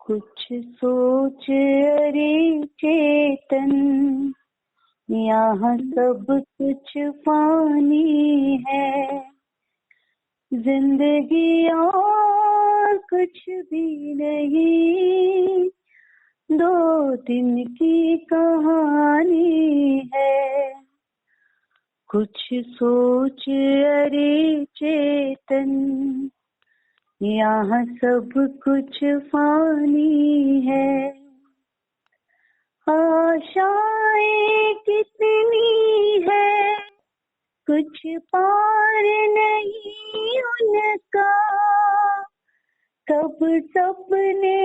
कुछ सोच अरे चेतन, यहाँ सब कुछ फानी है। जिंदगी और कुछ भी नहीं, 2 दिन की कहानी है। कुछ सोच अरे चेतन, यहाँ सब कुछ फानी है। आशाएं कितनी है, कुछ पार नहीं उनका। कब सपने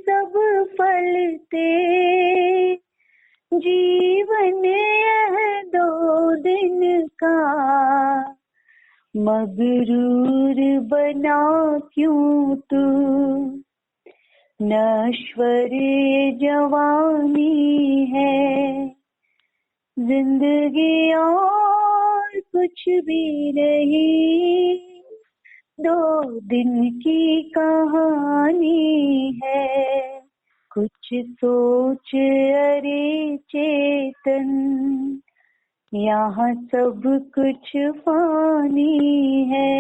सब फलते, जीवन यह 2 दिन का। मगरूर बना क्यों तू, नश्वर जवानी है। जिंदगी और कुछ भी नहीं, 2 दिन की कहानी है। कुछ सोच अरे चेतन, यहाँ सब कुछ फानी है।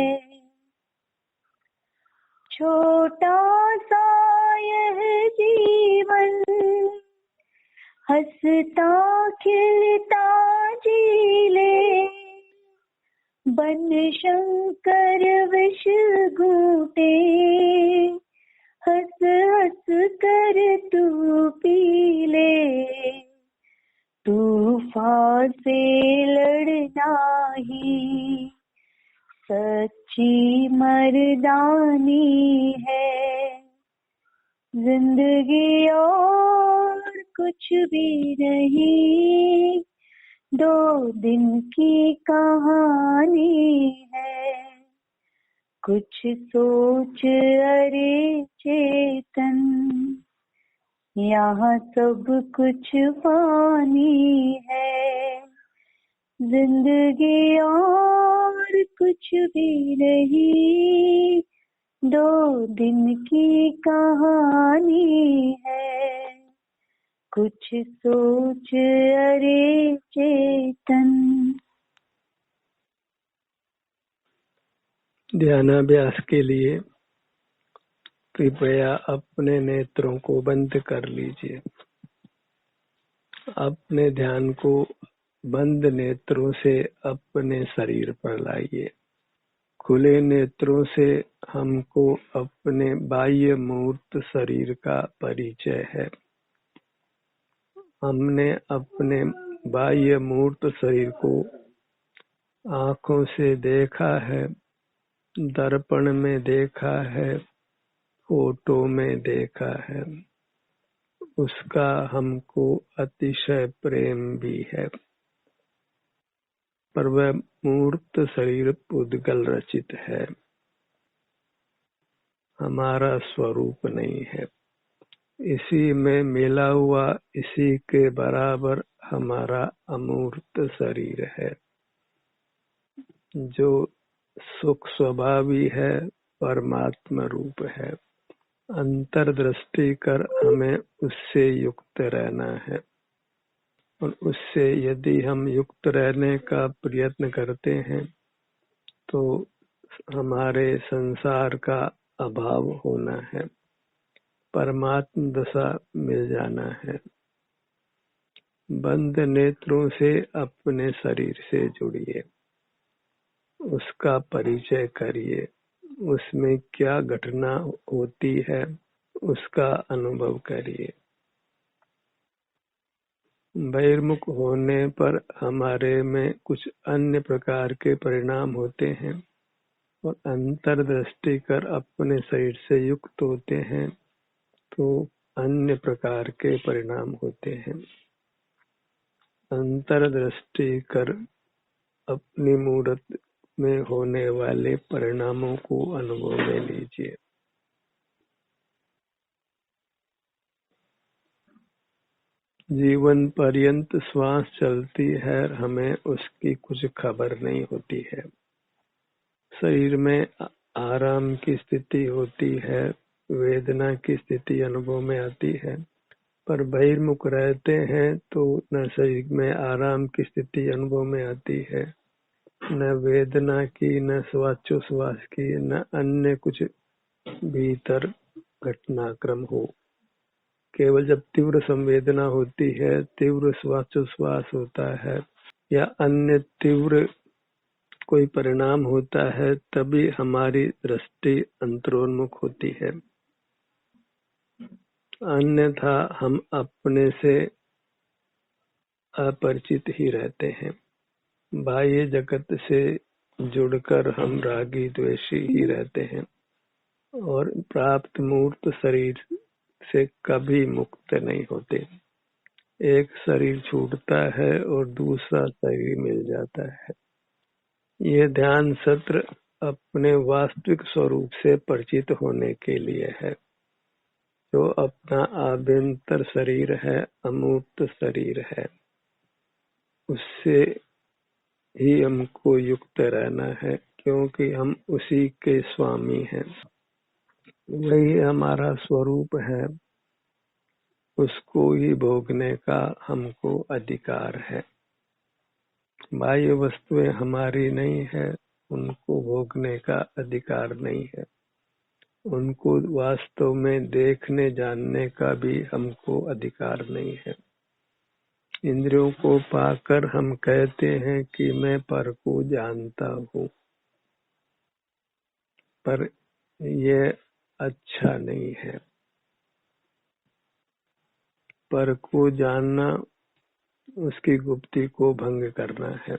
छोटा सा यह जीवन, हंसता खिलता जी ले। बन शंकर विष घूटे, हंस हंस कर तू पी ले। तूफान से लड़ना ही सच्ची मर्दानी है। जिंदगी और कुछ भी नहीं, 2 दिन की कहानी है। कुछ सोच अरे चेतन, यहाँ सब कुछ फानी है। जिंदगी और कुछ भी नहीं, 2 दिन की कहानी है। कुछ सोच अरे चेतन। ध्यानाभ्यास के लिए कृपया अपने नेत्रों को बंद कर लीजिए। अपने ध्यान को बंद नेत्रों से अपने शरीर पर लाइए। खुले नेत्रों से हमको अपने बाह्य मूर्त शरीर का परिचय है। हमने अपने बाह्य मूर्त शरीर को आँखों से देखा है, दर्पण में देखा है, फोटो में देखा है। उसका हमको अतिशय प्रेम भी है, पर वह मूर्त शरीर पुद्गल रचित है, हमारा स्वरूप नहीं है। इसी में मिला हुआ इसी के बराबर हमारा अमूर्त शरीर है, जो सुख स्वभावी है, परमात्मा रूप है। अंतर्दृष्टि कर हमें उससे युक्त रहना है, और उससे यदि हम युक्त रहने का प्रयत्न करते हैं तो हमारे संसार का अभाव होना है, परमात्म दशा मिल जाना है। बंद नेत्रों से अपने शरीर से जुड़िए, उसका परिचय करिए, उसमें क्या घटना होती है उसका अनुभव करिए। बहिर्मुख होने पर हमारे में कुछ अन्य प्रकार के परिणाम होते हैं, और अंतर्दृष्टि कर अपने शरीर से युक्त होते हैं तो अन्य प्रकार के परिणाम होते हैं। अंतर्दृष्टि कर अपनी मूर्त में होने वाले परिणामों को अनुभव में लीजिए। जीवन पर्यंत श्वास चलती है, हमें उसकी कुछ खबर नहीं होती है। शरीर में आराम की स्थिति होती है, वेदना की स्थिति अनुभव में आती है, पर बहिर्मुख रहते हैं तो न शरीर में आराम की स्थिति अनुभव में आती है, न वेदना की, न श्वासोच्छ्वास की, न अन्य कुछ भीतर घटनाक्रम हो। केवल जब तीव्र संवेदना होती है, तीव्र श्वासोच्छ्वास होता है या अन्य तीव्र कोई परिणाम होता है, तभी हमारी दृष्टि अंतरोन्मुख होती है। अन्यथा हम अपने से अपरिचित ही रहते हैं। बाह्य जगत से जुड़कर हम रागी द्वेषी ही रहते हैं और प्राप्त मूर्त शरीर से कभी मुक्त नहीं होते। एक शरीर छूटता है और दूसरा शरीर मिल जाता है। ये ध्यान सत्र अपने वास्तविक स्वरूप से परिचित होने के लिए है, जो अपना आभ्यंतर शरीर है, अमूर्त शरीर है। उससे ही हमको युक्त रहना है, क्योंकि हम उसी के स्वामी हैं। वही हमारा स्वरूप है, उसको ही भोगने का हमको अधिकार है। बाह्य वस्तुएं हमारी नहीं है, उनको भोगने का अधिकार नहीं है। उनको वास्तव में देखने जानने का भी हमको अधिकार नहीं है। इंद्रियों को पाकर हम कहते हैं कि मैं पर को जानता हूँ, पर यह अच्छा नहीं है। पर को जानना उसकी गुप्ती को भंग करना है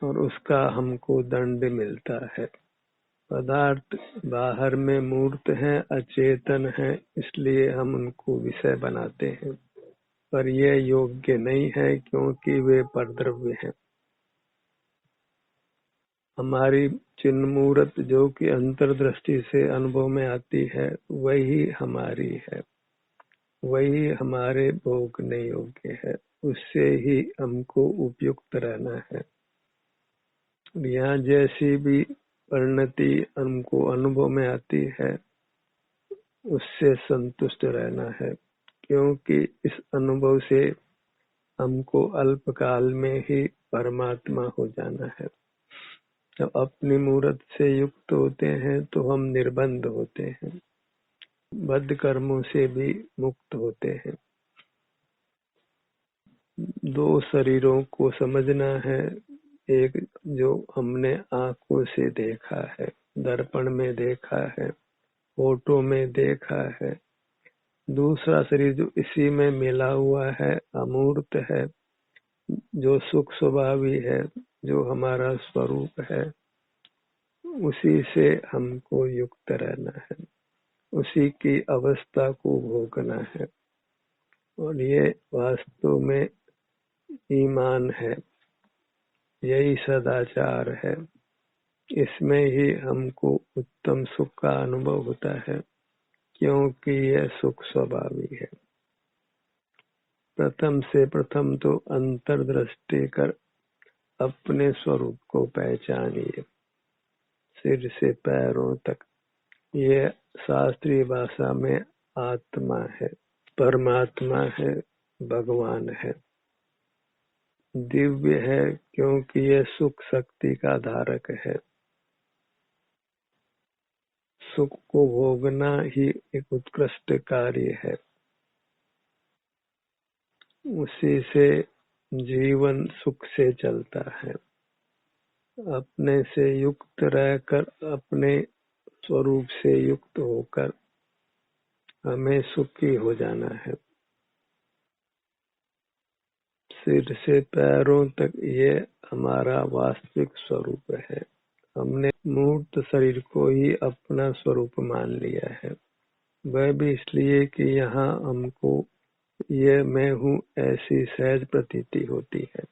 और उसका हमको दंड मिलता है। पदार्थ बाहर में मूर्त हैं, अचेतन हैं, इसलिए हम उनको विषय बनाते हैं, पर यह योग्य नहीं है, क्योंकि वे परद्रव्य हैं। हमारी चिन्ह मूर्त जो कि अंतर्दृष्टि से अनुभव में आती है, वही हमारी है, वही हमारे भोगने योग्य है। उससे ही हमको उपयुक्त रहना है। यहाँ जैसी भी परिणति हमको अनुभव में आती है, उससे संतुष्ट रहना है, क्योंकि इस अनुभव से हमको अल्पकाल में ही परमात्मा हो जाना है। जब अपनी मूर्त से युक्त होते हैं तो हम निर्बंध होते हैं, बद्ध कर्मों से भी मुक्त होते हैं। दो शरीरों को समझना है, एक जो हमने आंखों से देखा है, दर्पण में देखा है, फोटो में देखा है। दूसरा शरीर जो इसी में मिला हुआ है, अमूर्त है, जो सुख स्वभावी है, जो हमारा स्वरूप है, उसी से हमको युक्त रहना है, उसी की अवस्था को भोगना है। और ये वास्तव में ईमान है, यही सदाचार है। इसमें ही हमको उत्तम सुख का अनुभव होता है, क्योंकि यह सुख स्वभावी है। प्रथम से प्रथम तो अंतर्दृष्टि कर अपने स्वरूप को पहचानिए, सिर से पैरों तक। ये शास्त्रीय भाषा में आत्मा है, परमात्मा है, भगवान है। दिव्य है क्योंकि यह सुख शक्ति का धारक है। सुख को भोगना ही एक उत्कृष्ट कार्य है, उसी से जीवन सुख से चलता है। अपने से युक्त रहकर, अपने स्वरूप से युक्त होकर हमें सुखी हो जाना है। सिर से पैरों तक ये हमारा वास्तविक स्वरूप है। हमने मूर्त शरीर को ही अपना स्वरूप मान लिया है, वह भी इसलिए कि यहाँ हमको ये मैं हूँ ऐसी सहज प्रतीति होती है,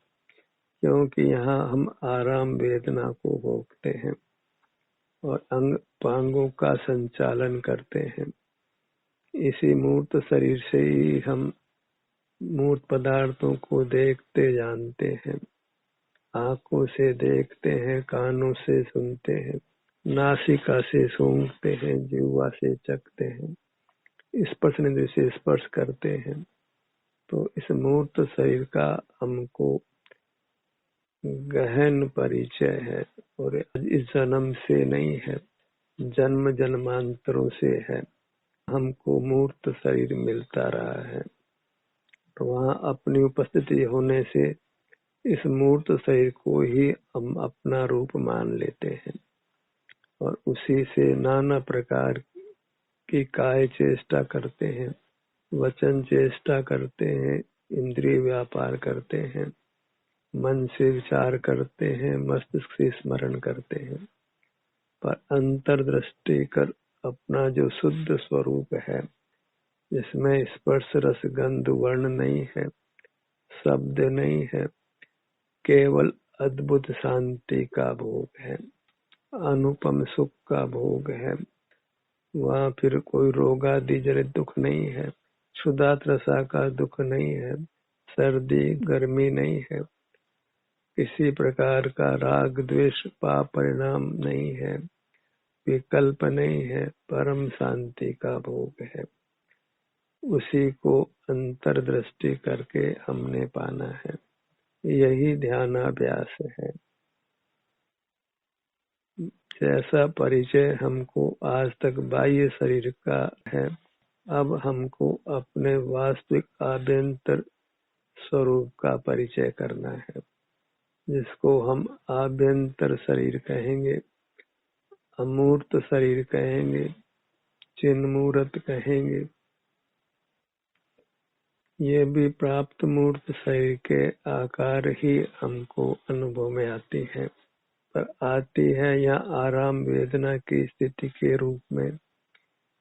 क्योंकि यहाँ हम आराम वेदना को भोगते हैं और अंग पांगों का संचालन करते हैं। इसी मूर्त शरीर से ही हम मूर्त पदार्थों को देखते जानते हैं, आंखों से देखते हैं, कानों से सुनते हैं, नासिका से सूंघते हैं, जिह्वा से चखते हैं, स्पर्श इंद्रिय से स्पर्श करते हैं। तो इस मूर्त शरीर का हमको गहन परिचय है और इस जन्म से नहीं है, जन्म जन्मांतरों से है। हमको मूर्त शरीर मिलता रहा है, तो वहाँ अपनी उपस्थिति होने से इस मूर्त शरीर को ही हम अपना रूप मान लेते हैं और उसी से नाना प्रकार की काय चेष्टा करते हैं, वचन चेष्टा करते हैं, इंद्रिय व्यापार करते हैं, मन से विचार करते हैं, मस्तिष्क से स्मरण करते हैं। पर अंतर्दृष्टि कर अपना जो शुद्ध स्वरूप है, जिसमें स्पर्श रस गंध वर्ण नहीं है, शब्द नहीं है, केवल अद्भुत शांति का भोग है, अनुपम सुख का भोग है। वहाँ फिर कोई रोगादि जनित दुख नहीं है, क्षुधा त्रसा का दुख नहीं है, सर्दी गर्मी नहीं है, किसी प्रकार का राग द्वेष पाप परिणाम नहीं है, विकल्प नहीं है, परम शांति का भोग है। उसी को अंतर्दृष्टि करके हमने पाना है, यही ध्यानाभ्यास है। जैसा परिचय हमको आज तक बाह्य शरीर का है, अब हमको अपने वास्तविक आभ्यंतर स्वरूप का परिचय करना है, जिसको हम आभ्यंतर शरीर कहेंगे, अमूर्त शरीर कहेंगे, चिन्मूर्त कहेंगे। ये भी प्राप्त मूर्त शरीर के आकार ही हमको अनुभव में आती है, पर आती है या आराम वेदना की स्थिति के रूप में,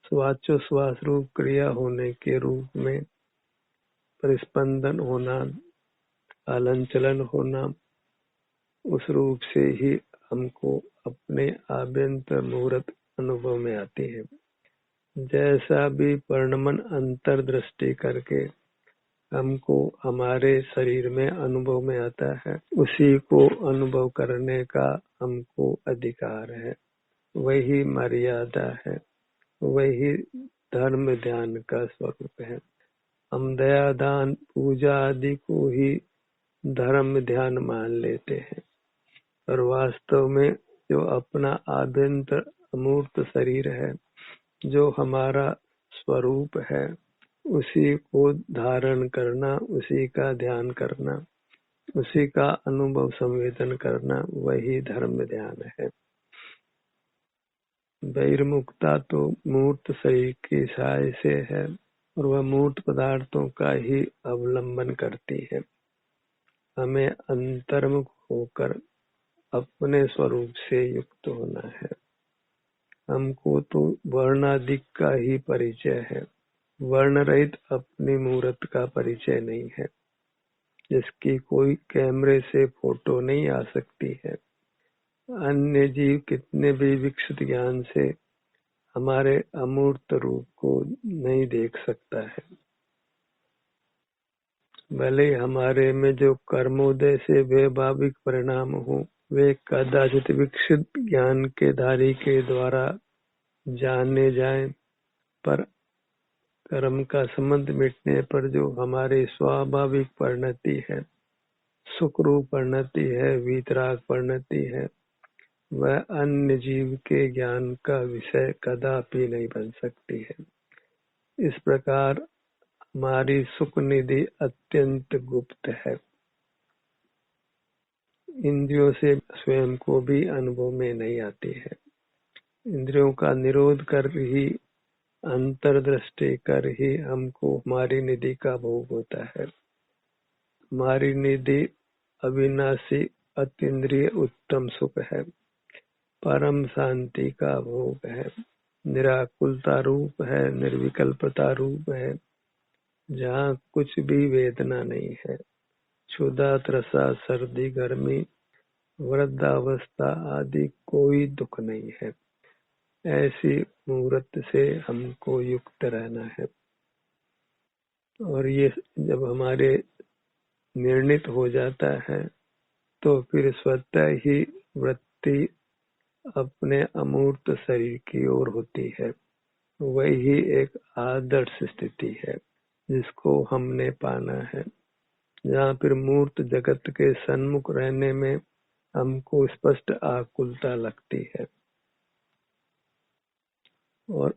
श्वासोश्वास रूप क्रिया होने के रूप में, परिस्पंदन होना, हलन चलन होना, उस रूप से ही हमको अपने आभ्यंतर मूर्त अनुभव में आती है। जैसा भी परिणमन अंतर्दृष्टि करके हमको हमारे शरीर में अनुभव में आता है, उसी को अनुभव करने का हमको अधिकार है। वही मर्यादा है, वही धर्म ध्यान का स्वरूप है। हम दया दान पूजा आदि को ही धर्म ध्यान मान लेते हैं, और वास्तव में जो अपना आभ्यंतर अमूर्त शरीर है, जो हमारा स्वरूप है, उसी को धारण करना, उसी का ध्यान करना, उसी का अनुभव संवेदन करना, वही धर्म ध्यान है। बहिर्मुखता तो मूर्त शरीर की सहाय से है और वह मूर्त पदार्थों का ही अवलंबन करती है। हमें अंतर्मुख होकर अपने स्वरूप से युक्त होना है। हमको तो वर्णादि का ही परिचय है, वर्ण रहित अपनी मूर्त का परिचय नहीं है, जिसकी कोई कैमरे से फोटो नहीं आ सकती है। अन्य जीव कितने भी विकसित ज्ञान से हमारे अमूर्त रूप को नहीं देख सकता है। भले हमारे में जो कर्मोदय से वैभाविक परिणाम हो, वे कदाचित विकसित ज्ञान के धारी के द्वारा जाने जाएं, पर कर्म का संबंध मिटने पर जो हमारी स्वाभाविक परिणति है, सुखरूप परिणति है, वीतराग परिणति है, वह अन्य जीव के ज्ञान का विषय कदापि नहीं बन सकती है। इस प्रकार हमारी सुख निधि अत्यंत गुप्त है, इंद्रियों से स्वयं को भी अनुभव में नहीं आती है। इंद्रियों का निरोध कर ही, अंतर्दृष्टि कर ही हमको हमारी निधि का भोग होता है। हमारी निधि अविनाशी अतीन्द्रिय उत्तम सुख है, परम शांति का भोग है, निराकुलता रूप है, निर्विकल्पता रूप है, जहाँ कुछ भी वेदना नहीं है, क्षुधा त्रसा सर्दी गर्मी वृद्धावस्था आदि कोई दुख नहीं है। ऐसी मूर्त से हमको युक्त रहना है, और ये जब हमारे निर्णित हो जाता है, तो फिर स्वतः ही वृत्ति अपने अमूर्त शरीर की ओर होती है। वही एक आदर्श स्थिति है जिसको हमने पाना है, जहाँ फिर मूर्त जगत के सन्मुख रहने में हमको स्पष्ट आकुलता लगती है और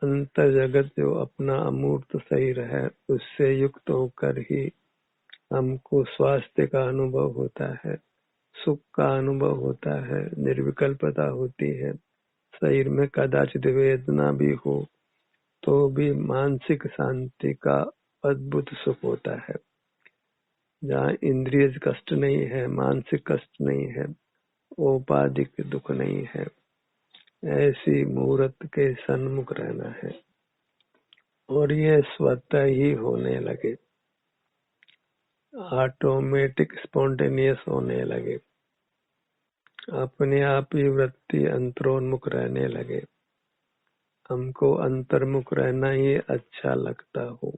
अंतर जगत जो अपना अमूर्त शरीर है उससे युक्त होकर ही हमको स्वास्थ्य का अनुभव होता है, सुख का अनुभव होता है, निर्विकल्पता होती है। शरीर में कदाचित वेदना भी हो तो भी मानसिक शांति का अद्भुत सुख होता है। जहाँ इंद्रिय कष्ट नहीं है, मानसिक कष्ट नहीं है, औपाधिक दुख नहीं है, ऐसी मूर्त के सन्मुख रहना है और ये स्वतः ही होने लगे, ऑटोमेटिक स्पॉन्टेनियस होने लगे, अपने आप ही वृत्ति अंतरोन्मुख रहने लगे। हमको अंतर्मुख रहना ही अच्छा लगता हो,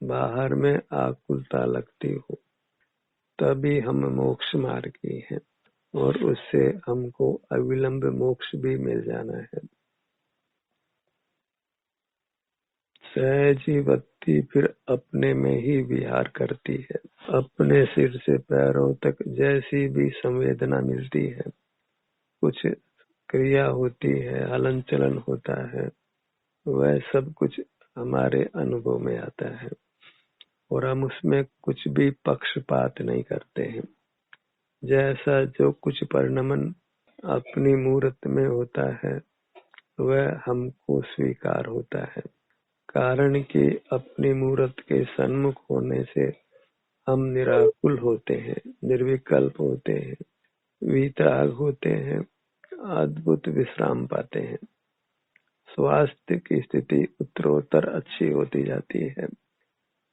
बाहर में आकुलता लगती हो, तभी हम मोक्ष मार्गी हैं और उससे हमको अविलंब मोक्ष भी मिल जाना है। सहजी वृत्ति फिर अपने में ही विहार करती है। अपने सिर से पैरों तक जैसी भी संवेदना मिलती है, कुछ क्रिया होती है, हलन चलन होता है, वह सब कुछ हमारे अनुभव में आता है और हम उसमें कुछ भी पक्षपात नहीं करते हैं। जैसा जो कुछ परिणमन अपनी मूर्त में होता है वह हमको स्वीकार होता है, कारण कि अपनी मूर्त के सन्मुख होने से हम निराकुल होते हैं, निर्विकल्प होते हैं, वितराग होते हैं, अद्भुत विश्राम पाते हैं। स्वास्थ्य की स्थिति उत्तरोत्तर अच्छी होती जाती है,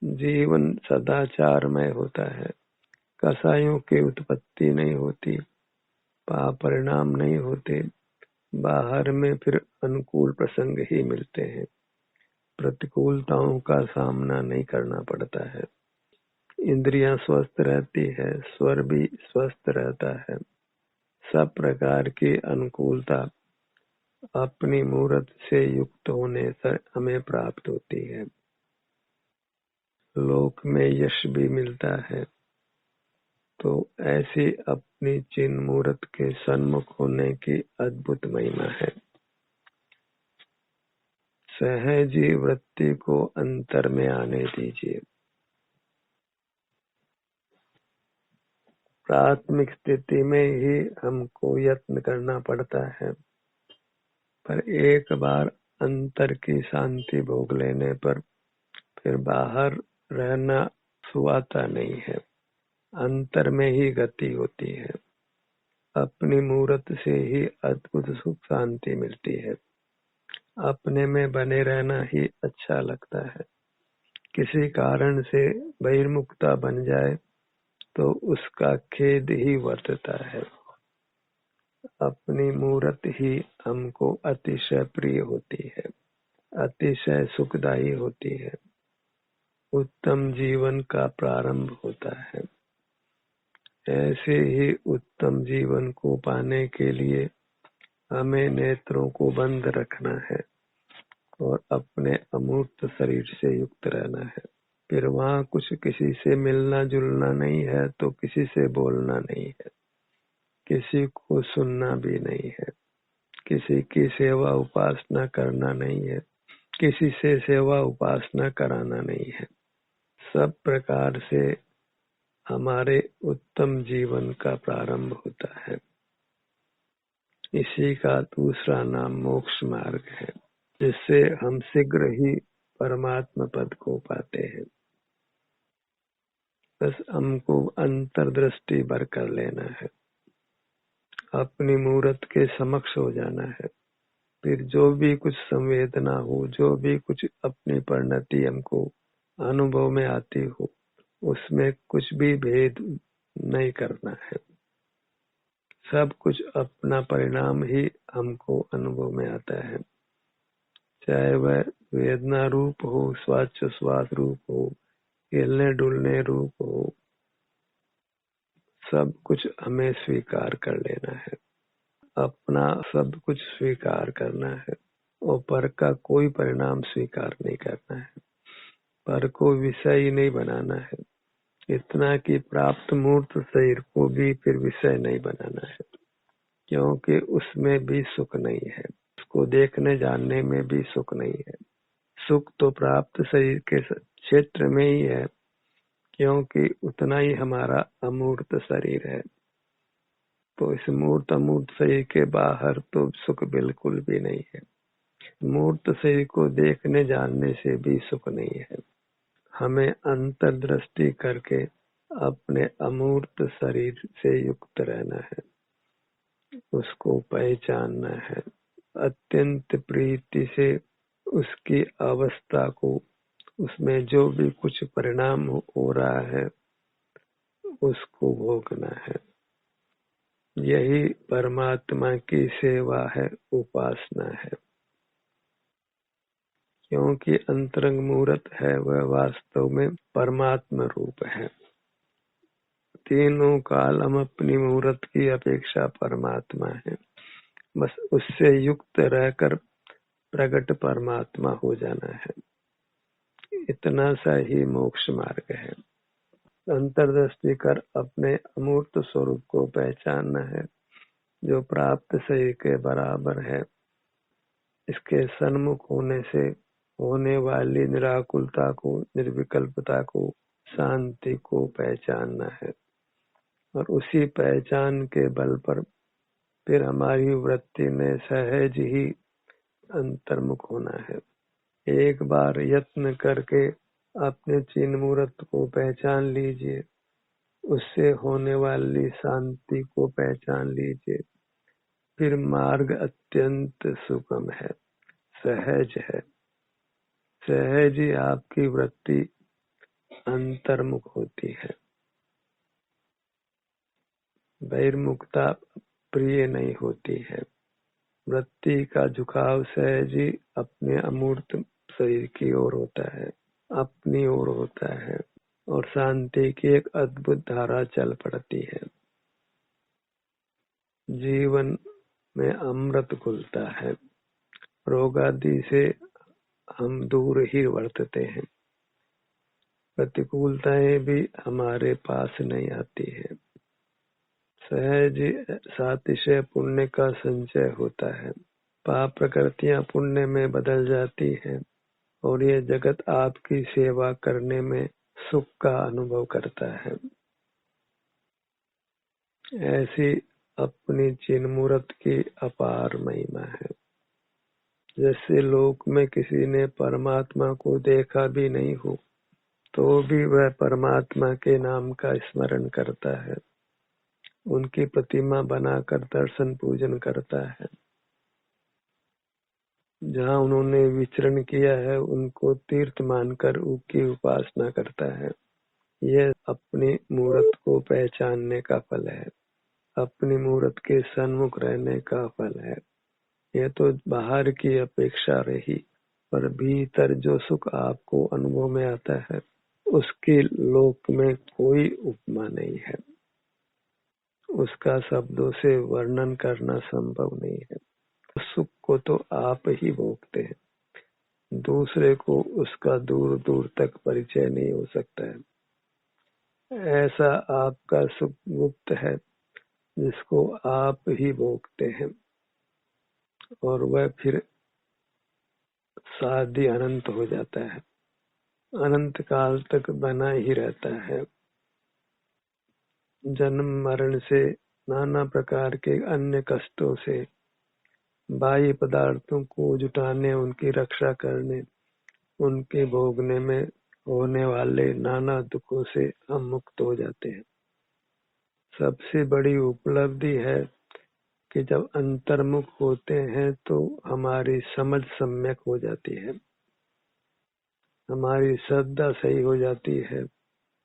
जीवन सदाचारमय होता है, कसायों की उत्पत्ति नहीं होती, पाप परिणाम नहीं होते, बाहर में फिर अनुकूल प्रसंग ही मिलते हैं, प्रतिकूलताओं का सामना नहीं करना पड़ता है, इंद्रियां स्वस्थ रहती है, स्वर भी स्वस्थ रहता है, सब प्रकार की अनुकूलता अपनी मूर्त से युक्त होने से हमें प्राप्त होती है। लोक में यश भी मिलता है, तो ऐसी अपनी चिन्ह मूर्त के सन्मुख होने की अद्भुत महिमा है। सहजी वृत्ति को अंतर में आने दीजिए। प्राथमिक स्थिति में ही हमको यत्न करना पड़ता है, पर एक बार अंतर की शांति भोग लेने पर फिर बाहर रहना सुहाता नहीं है, अंतर में ही गति होती है। अपनी मूर्त से ही अद्भुत सुख शांति मिलती है, अपने में बने रहना ही अच्छा लगता है। किसी कारण से बहिर्मुखता बन जाए तो उसका खेद ही वर्तता है। अपनी मूर्त ही हमको अतिशय प्रिय होती है, अतिशय सुखदायी होती है, उत्तम जीवन का प्रारंभ होता है। ऐसे ही उत्तम जीवन को पाने के लिए हमें नेत्रों को बंद रखना है और अपने अमूर्त शरीर से युक्त रहना है। फिर वहाँ कुछ किसी से मिलना जुलना नहीं है, तो किसी से बोलना नहीं है, किसी को सुनना भी नहीं है, किसी की सेवा उपासना करना नहीं है, किसी से सेवा उपासना कराना नहीं है। सब प्रकार से हमारे उत्तम जीवन का प्रारंभ होता है। इसी का दूसरा नाम मोक्ष मार्ग है, जिससे हम शीघ्र ही परमात्मा पद को पाते हैं। बस हमको अंतर्दृष्टि भर कर लेना है, अपनी मूर्त के समक्ष हो जाना है। फिर जो भी कुछ संवेदना हो, जो भी कुछ अपनी परिणति हमको अनुभव में आती हो, उसमें कुछ भी भेद नहीं करना है। सब कुछ अपना परिणाम ही हमको अनुभव में आता है, चाहे वह वेदना रूप हो, स्वाद रूप हो, हिलने डुलने रूप हो, सब कुछ हमें स्वीकार कर लेना है। अपना सब कुछ स्वीकार करना है और पर का कोई परिणाम स्वीकार नहीं करना है, पर को विषय ही नहीं बनाना है। इतना कि प्राप्त मूर्त शरीर को भी फिर विषय नहीं बनाना है, क्योंकि उसमें भी सुख नहीं है, उसको देखने जानने में भी सुख नहीं है। सुख तो प्राप्त शरीर के क्षेत्र में ही है, क्योंकि उतना ही हमारा अमूर्त शरीर है। तो इस मूर्त अमूर्त शरीर के बाहर तो सुख बिल्कुल भी नहीं है। मूर्त शरीर को देखने जानने से भी सुख नहीं है। हमें अंतर्दृष्टि करके अपने अमूर्त शरीर से युक्त रहना है, उसको पहचानना है, अत्यंत प्रीति से उसकी अवस्था को, उसमें जो भी कुछ परिणाम हो रहा है उसको भोगना है। यही परमात्मा की सेवा है, उपासना है। क्योंकि अंतरंग मूर्त है वह वास्तव में परमात्मा रूप है। तीनों काल हम अपनी मूर्त की अपेक्षा परमात्मा है। बस उससे युक्त रहकर प्रकट परमात्मा हो जाना है। इतना सा ही मोक्ष मार्ग है। अंतर्दृष्टि कर अपने अमूर्त स्वरूप को पहचानना है, जो प्राप्त शरीर के बराबर है। इसके सन्मुख होने से होने वाली निराकुलता को, निर्विकल्पता को, शांति को पहचानना है और उसी पहचान के बल पर फिर हमारी वृत्ति में सहज ही अंतर्मुख होना है। एक बार यत्न करके अपने चिन्ह मूर्त को पहचान लीजिए, उससे होने वाली शांति को पहचान लीजिए, फिर मार्ग अत्यंत सुगम है, सहज है। सहज ही आपकी वृत्ति अंतर्मुख होती है। बहिर्मुखता प्रिय नहीं होती है। वृत्ति का झुकाव सहज ही अपने अमूर्त शरीर की ओर होता है, अपनी ओर होता है और शांति की एक अद्भुत धारा चल पड़ती है। जीवन में अमृत घुलता है। रोग आदि से हम दूर ही वर्तते हैं। प्रतिकूलताएं भी हमारे पास नहीं आती है। सहज सातिशय पुण्य का संचय होता है। पाप प्रकृतियां पुण्य में बदल जाती है और ये जगत आपकी सेवा करने में सुख का अनुभव करता है। ऐसी अपनी चिन्ह मूर्त की अपार महिमा है। जैसे लोक में किसी ने परमात्मा को देखा भी नहीं हो तो भी वह परमात्मा के नाम का स्मरण करता है, उनकी प्रतिमा बनाकर दर्शन पूजन करता है। जहाँ उन्होंने विचरण किया है उनको तीर्थ मानकर उनकी उपासना करता है। यह अपनी मूर्त को पहचानने का फल है, अपनी मूर्त के सन्मुख रहने का फल है। यह तो बाहर की अपेक्षा रही, पर भीतर जो सुख आपको अनुभव में आता है उसके लोक में कोई उपमा नहीं है। उसका शब्दों से वर्णन करना संभव नहीं है। सुख को तो आप ही भोगते हैं, दूसरे को उसका दूर दूर तक परिचय नहीं हो सकता है। ऐसा आपका सुख गुप्त है जिसको आप ही भोगते हैं और वह फिर शादी अनंत हो जाता है, अनंत काल तक बना ही रहता है। जन्म मरण से, नाना प्रकार के अन्य कष्टों से, बाह्य पदार्थों को जुटाने, उनकी रक्षा करने, उनके भोगने में होने वाले नाना दुखों से हम मुक्त हो जाते हैं। सबसे बड़ी उपलब्धि है कि जब अंतर्मुख होते हैं तो हमारी समझ सम्यक हो जाती है, हमारी श्रद्धा सही हो जाती है,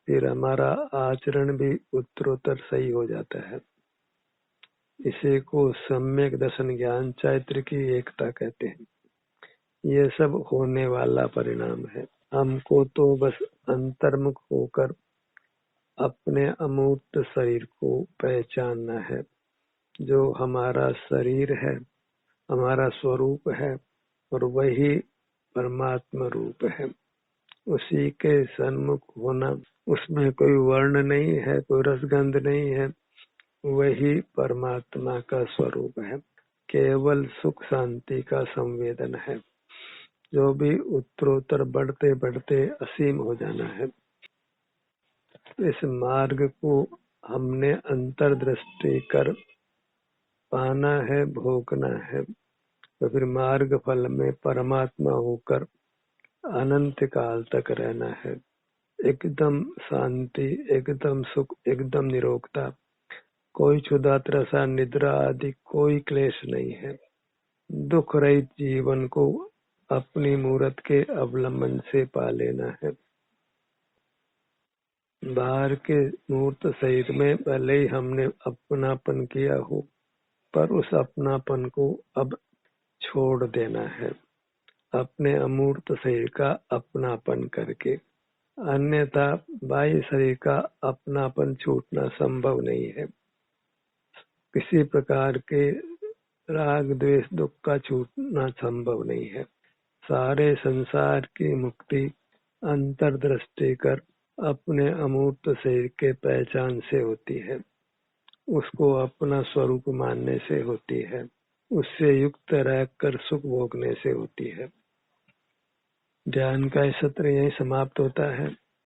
फिर हमारा आचरण भी उत्तरोत्तर सही हो जाता है। इसे को सम्यक दर्शन ज्ञान चैत्र की एकता कहते हैं। ये सब होने वाला परिणाम है। हमको तो बस अंतर्मुख होकर अपने अमूर्त शरीर को पहचानना है जो हमारा शरीर है, हमारा स्वरूप है, और वही परमात्मा रूप है। उसी के सन्मुख होना, उसमें कोई वर्ण नहीं है, कोई रसगंध नहीं है, वही परमात्मा का स्वरूप है। केवल सुख शांति का संवेदन है, जो भी उत्तरोत्तर बढ़ते बढ़ते असीम हो जाना है। इस मार्ग को हमने अंतर्दृष्टि कर पाना है, भोगना है, तो फिर मार्ग फल में परमात्मा होकर अनंत काल तक रहना है। एकदम शांति, एकदम सुख, एकदम निरोगता, कोई क्षुधा त्रसा निद्रा आदि कोई क्लेश नहीं है। दुख रहित जीवन को अपनी मूर्त के अवलंबन से पा लेना है। बाहर के मूर्त शरीर में भले ही हमने अपनापन किया हो, पर उस अपनापन को अब छोड़ देना है, अपने अमूर्त शरीर का अपनापन करके। अन्यथा बाह्य शरीर का अपनापन छूटना संभव नहीं है। किसी प्रकार के राग द्वेष दुख का छूटना संभव नहीं है। सारे संसार की मुक्ति अंतर्दृष्टि कर अपने अमूर्त शरीर के पहचान से होती है, उसको अपना स्वरूप मानने से होती है, उससे युक्त रहकर सुख भोगने से होती है। ध्यान का सत्र यही समाप्त होता है।